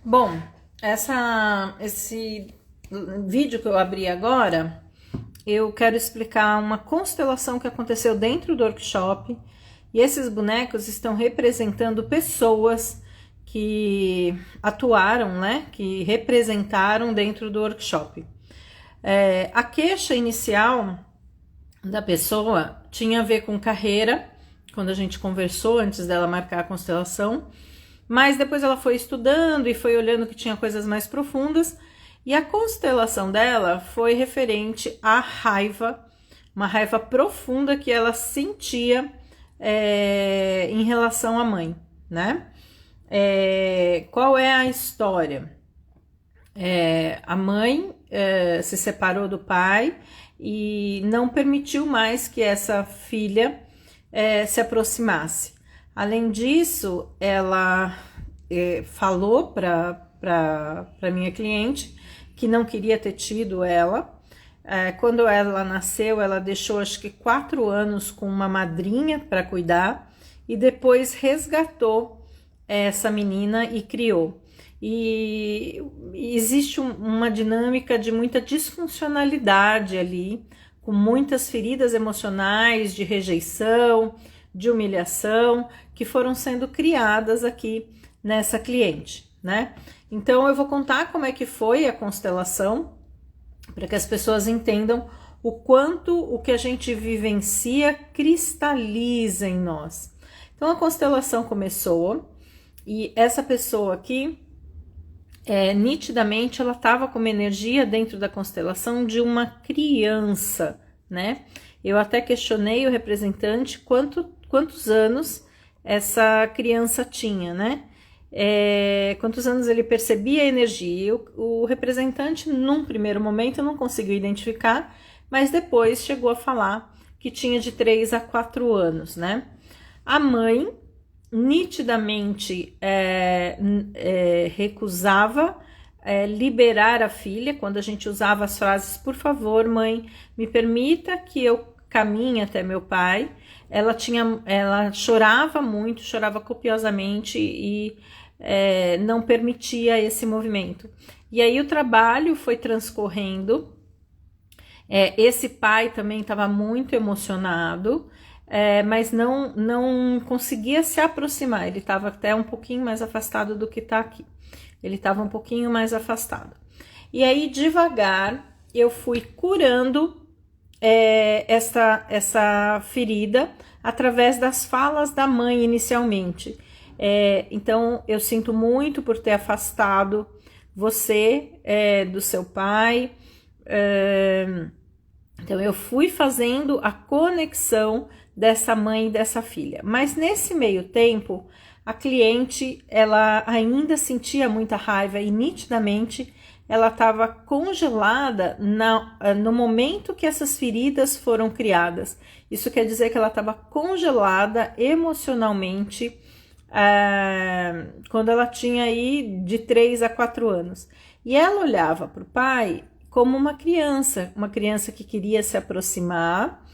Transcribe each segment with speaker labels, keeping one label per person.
Speaker 1: Bom, esse vídeo que eu abri agora, eu quero explicar uma constelação que aconteceu dentro do workshop, e esses bonecos estão representando pessoas que atuaram, né, que representaram dentro do workshop. A queixa inicial da pessoa tinha a ver com carreira, quando a gente conversou antes dela marcar a constelação, mas depois ela foi estudando e foi olhando que tinha coisas mais profundas, e a constelação dela foi referente à raiva, uma raiva profunda que ela sentia em relação à mãe, né? Qual é a história? A mãe se separou do pai e não permitiu mais que essa filha se aproximasse. Além disso, ela falou para minha cliente que não queria ter tido ela. Quando ela nasceu, ela deixou acho que 4 anos com uma madrinha para cuidar e depois resgatou essa menina e criou. E existe uma dinâmica de muita disfuncionalidade ali, com muitas feridas emocionais de rejeição, de humilhação, que foram sendo criadas aqui nessa cliente, né? Então eu vou contar como é que foi a constelação, para que as pessoas entendam o quanto o que a gente vivencia cristaliza em nós. Então a constelação começou e essa pessoa aqui, nitidamente ela estava com uma energia dentro da constelação de uma criança, né? Eu até questionei o representante quantos anos essa criança tinha, né? Quantos anos ele percebia a energia. O representante, num primeiro momento, não conseguiu identificar, mas depois chegou a falar que tinha de 3 a 4 anos, né? A mãe nitidamente recusava liberar a filha, quando a gente usava as frases, por favor, mãe, me permita que eu caminhe até meu pai. Ela chorava muito, chorava copiosamente e não permitia esse movimento. E aí o trabalho foi transcorrendo, esse pai também estava muito emocionado, mas não conseguia se aproximar, ele estava até um pouquinho mais afastado do que está aqui, ele estava um pouquinho mais afastado. E aí devagar eu fui curando essa ferida através das falas da mãe inicialmente. Então eu sinto muito por ter afastado você do seu pai. Então eu fui fazendo a conexão dessa mãe e dessa filha, mas nesse meio tempo a cliente ela ainda sentia muita raiva e nitidamente ela estava congelada no momento que essas feridas foram criadas. Isso quer dizer que ela estava congelada emocionalmente quando ela tinha aí de 3 a 4 anos. E ela olhava para o pai como uma criança que queria se aproximar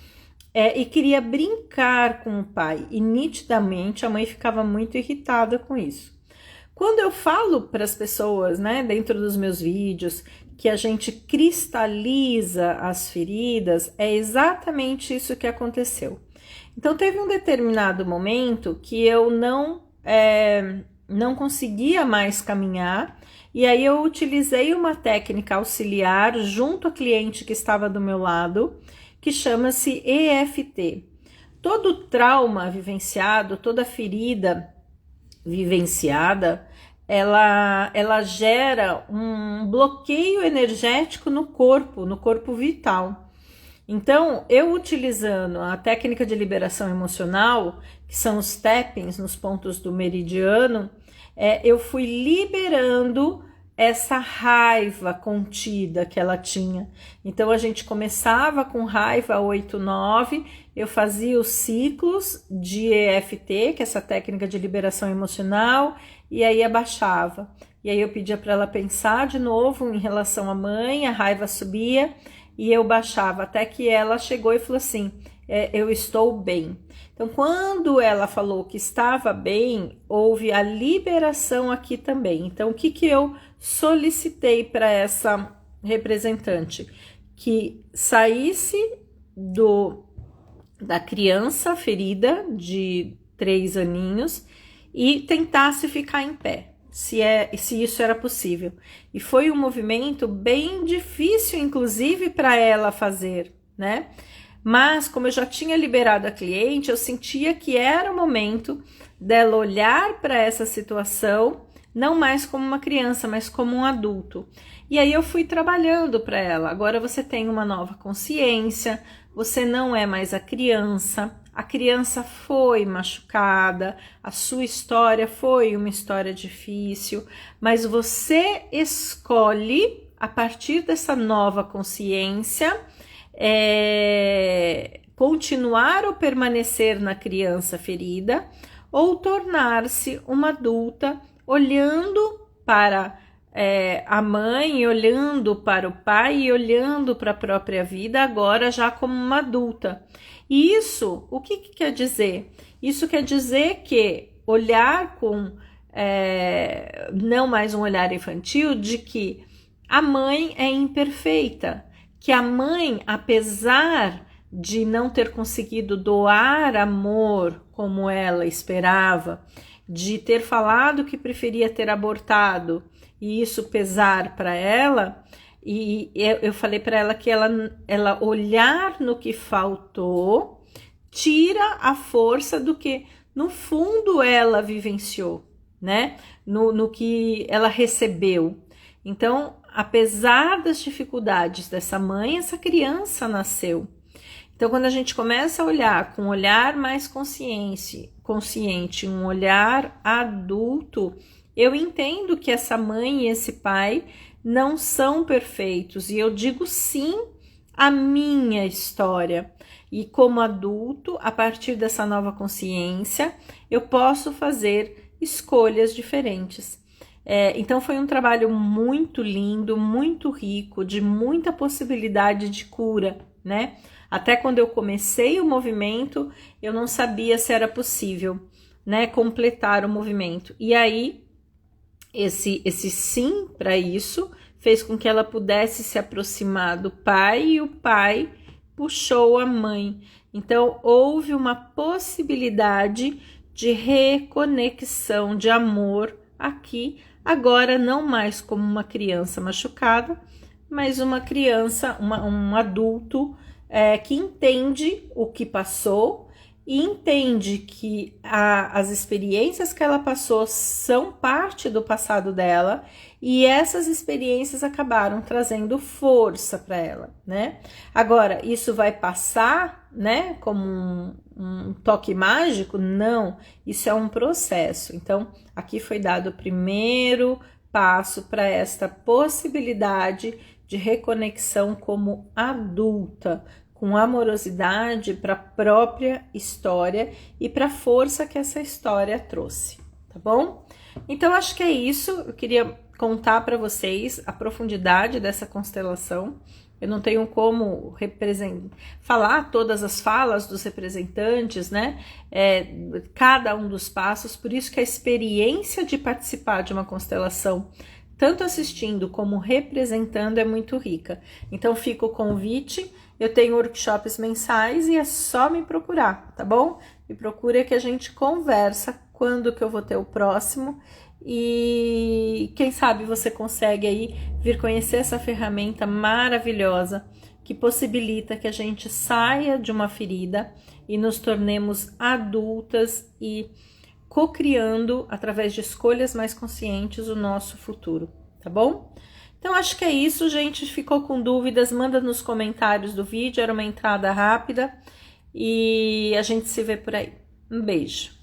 Speaker 1: e queria brincar com o pai. E nitidamente a mãe ficava muito irritada com isso. Quando eu falo para as pessoas, né, dentro dos meus vídeos, que a gente cristaliza as feridas, é exatamente isso que aconteceu. Então teve um determinado momento que eu não conseguia mais caminhar, e aí eu utilizei uma técnica auxiliar junto à cliente que estava do meu lado, que chama-se EFT. Todo trauma vivenciado, toda ferida vivenciada, ela gera um bloqueio energético no corpo vital. Então, eu utilizando a técnica de liberação emocional, que são os tappings nos pontos do meridiano, eu fui liberando essa raiva contida que ela tinha. Então, a gente começava com raiva 8, 9, eu fazia os ciclos de EFT, que é essa técnica de liberação emocional, e aí abaixava. E aí eu pedia para ela pensar de novo em relação à mãe, a raiva subia, e eu baixava, até que ela chegou e falou assim, eu estou bem. Então, quando ela falou que estava bem, houve a liberação aqui também. Então, o que eu solicitei para essa representante? Que saísse da criança ferida de 3 aninhos e tentasse ficar em pé, se isso era possível. E foi um movimento bem difícil, inclusive, para ela fazer, né? Mas, como eu já tinha liberado a cliente, eu sentia que era o momento dela olhar para essa situação, não mais como uma criança, mas como um adulto. E aí eu fui trabalhando para ela. Agora você tem uma nova consciência, você não é mais a criança foi machucada, a sua história foi uma história difícil, mas você escolhe, a partir dessa nova consciência, continuar ou permanecer na criança ferida ou tornar-se uma adulta olhando para a mãe, olhando para o pai e olhando para a própria vida agora já como uma adulta. E isso, o que quer dizer? Isso quer dizer que olhar com não mais um olhar infantil de que a mãe é imperfeita, que a mãe, apesar de não ter conseguido doar amor como ela esperava, de ter falado que preferia ter abortado e isso pesar para ela, e eu falei para ela que ela olhar no que faltou tira a força do que no fundo ela vivenciou, né? No que ela recebeu. Então, apesar das dificuldades dessa mãe, essa criança nasceu. Então, quando a gente começa a olhar com um olhar mais consciente, um olhar adulto, eu entendo que essa mãe e esse pai não são perfeitos. E eu digo sim à minha história. E como adulto, a partir dessa nova consciência, eu posso fazer escolhas diferentes. Então foi um trabalho muito lindo, muito rico, de muita possibilidade de cura, né? Até quando eu comecei o movimento, eu não sabia se era possível, né, completar o movimento. E aí, esse sim para isso fez com que ela pudesse se aproximar do pai e o pai puxou a mãe. Então, houve uma possibilidade de reconexão de amor aqui, agora não mais como uma criança machucada, mas uma criança, um adulto que entende o que passou e entende que as experiências que ela passou são parte do passado dela e essas experiências acabaram trazendo força para ela, né? Agora, isso vai passar, né, como um toque mágico? Não, isso é um processo. Então, aqui foi dado o primeiro passo para esta possibilidade de reconexão como adulta, com amorosidade para a própria história e para a força que essa história trouxe, tá bom? Então, acho que é isso. Eu queria contar para vocês a profundidade dessa constelação. Eu não tenho como falar todas as falas dos representantes, né? Cada um dos passos, por isso que a experiência de participar de uma constelação, tanto assistindo como representando, é muito rica. Então, fica o convite. Eu tenho workshops mensais e é só me procurar, tá bom? Me procura que a gente conversa quando que eu vou ter o próximo e quem sabe você consegue aí vir conhecer essa ferramenta maravilhosa que possibilita que a gente saia de uma ferida e nos tornemos adultas e co-criando, através de escolhas mais conscientes, o nosso futuro, tá bom? Então, acho que é isso, gente. Ficou com dúvidas? Manda nos comentários do vídeo, era uma entrada rápida e a gente se vê por aí. Um beijo!